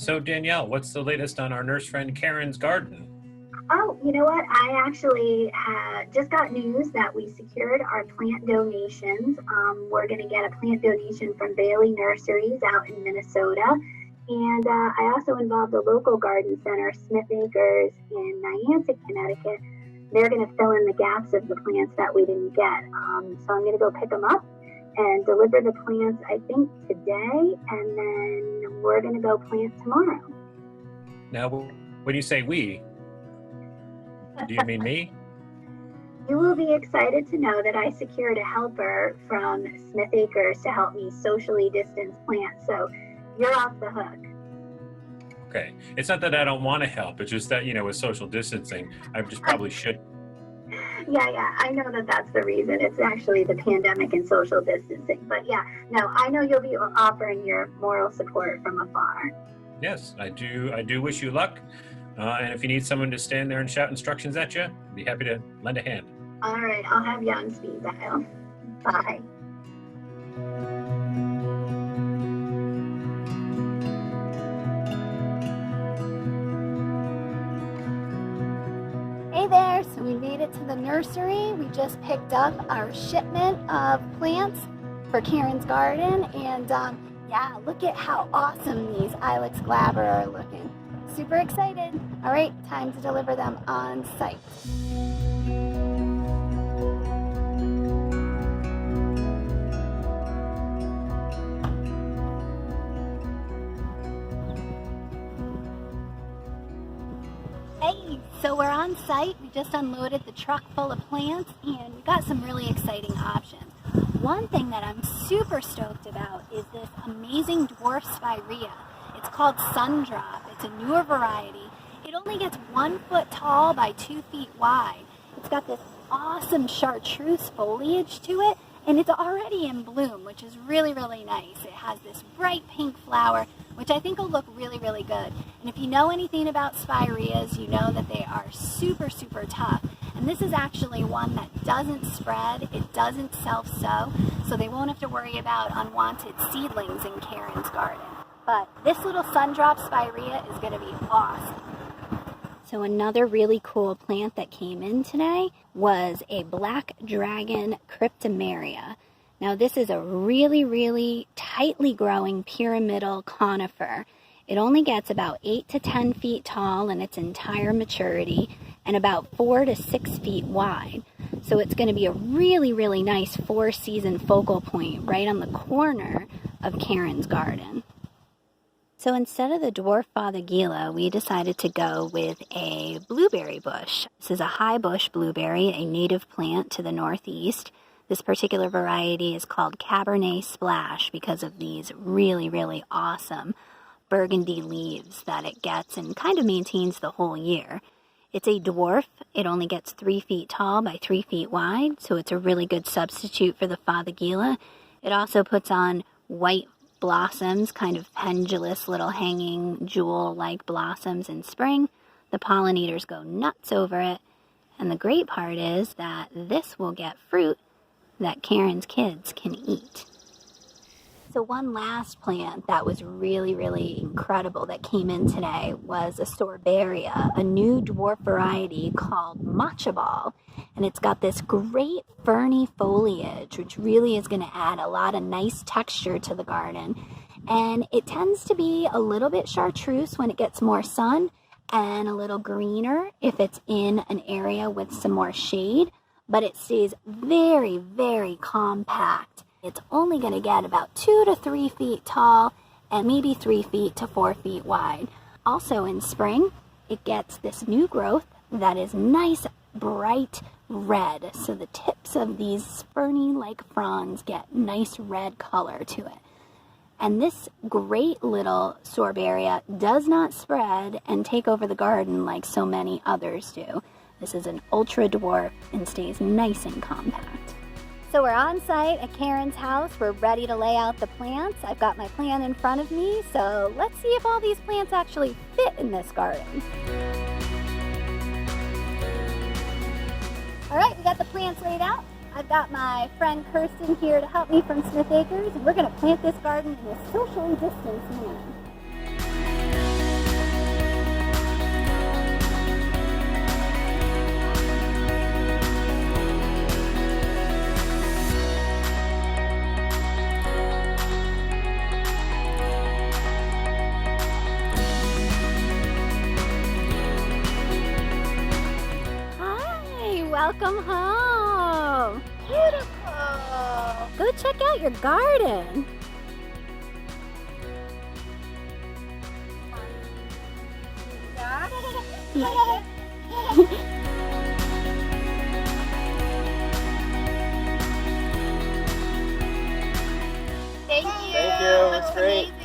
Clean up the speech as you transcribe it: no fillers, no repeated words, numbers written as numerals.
So Danielle, what's the latest on our nurse friend Karen's garden? Oh, you know what? I actually just got news that we secured our plant donations. We're going to get a plant donation from Bailey Nurseries out in Minnesota. And I also involved a local garden center, Smith Acres in Niantic, Connecticut. They're going to fill in the gaps of the plants that we didn't get. So I'm going to go pick them up and deliver the plants, I think, today. And then we're going to go plant tomorrow. Now, when you say we, do you mean me? You will be excited to know that I secured a helper from Smith Acres to help me socially distance plants. So you're off the hook. Okay. It's not that I don't want to help. It's just that, with social distancing, I just probably should. Yeah. I know that that's the reason. It's actually the pandemic and social distancing. But yeah, no, I know you'll be offering your moral support from afar. Yes, I do wish you luck. And if you need someone to stand there and shout instructions at you, I'd be happy to lend a hand. All right, I'll have you on speed dial. Bye. Hey there, so we made it to the nursery. We just picked up our shipment of plants for Karen's garden. And yeah, look at how awesome these Ilex glaber are looking. Super excited. All right, time to deliver them on site. Hey, so we're on site. We just unloaded the truck full of plants and we got some really exciting options. One thing that I'm super stoked about is this amazing dwarf spirea. It's called Sundrop. It's a newer variety. It only gets 1 foot tall by 2 feet wide. It's got this awesome chartreuse foliage to it, and it's already in bloom, which is really, really nice. It has this bright pink flower, which I think will look really, really good. And if you know anything about spireas, you know that they are super, super tough. And this is actually one that doesn't spread, it doesn't self-sow, so they won't have to worry about unwanted seedlings in Karen's garden. But this little Sundrop spirea is going to be awesome. So another really cool plant that came in today was a black dragon Kryptomeria. Now this is a really, really tightly growing pyramidal conifer. It only gets about 8 to 10 feet tall in its entire maturity and about 4 to 6 feet wide. So it's going to be a really, really nice 4-season focal point right on the corner of Karen's garden. So instead of the dwarf Fothergilla, we decided to go with a blueberry bush. This is a high bush blueberry, a native plant to the northeast. This particular variety is called Cabernet Splash because of these really, really awesome burgundy leaves that it gets and kind of maintains the whole year. It's a dwarf. It only gets 3 feet tall by 3 feet wide, so it's a really good substitute for the Fothergilla. It also puts on white blossoms, kind of pendulous little hanging jewel-like blossoms in spring. The pollinators go nuts over it. And the great part is that this will get fruit that Karen's kids can eat. So one last plant that was really, really incredible that came in today was a Sorbaria, a new dwarf variety called Matcha Ball. And it's got this great ferny foliage, which really is going to add a lot of nice texture to the garden. And it tends to be a little bit chartreuse when it gets more sun and a little greener if it's in an area with some more shade. But it stays very, very compact. It's only going to get about 2 to 3 feet tall and maybe 3 feet to 4 feet wide. Also in spring, it gets this new growth that is nice, bright red. So the tips of these ferny-like fronds get nice red color to it. And this great little Sorbaria does not spread and take over the garden like so many others do. This is an ultra dwarf and stays nice and compact. So we're on site at Karen's house. We're ready to lay out the plants. I've got my plan in front of me, so let's see if all these plants actually fit in this garden. All right, we got the plants laid out. I've got my friend Kirsten here to help me from Smith Acres, and we're going to plant this garden in a socially distanced manner. Welcome home. Beautiful. Go check out your garden. Thank you. Thank you. It's Looks great.